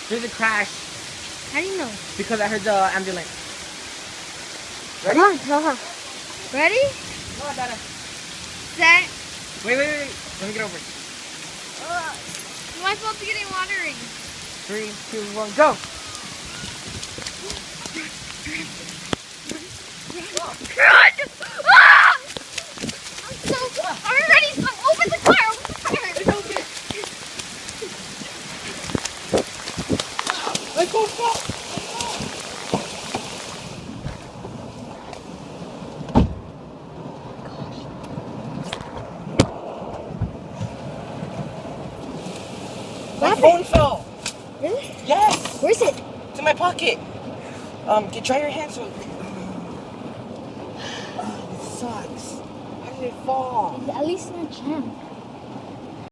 There's a crash. How do you know? Because I heard the ambulance. Ready? Come on. Ready? Come on, Dada. Set. Wait. Let me get over. My phone's getting watering. 3, 2, 1, go. Run! Ah! Are we ready? Open the car! It's okay. Let's go fast. My phone fell. Really? Yes. Where's it? It's in my pocket. Try your hands. This sucks. How did it fall? At least in a jam.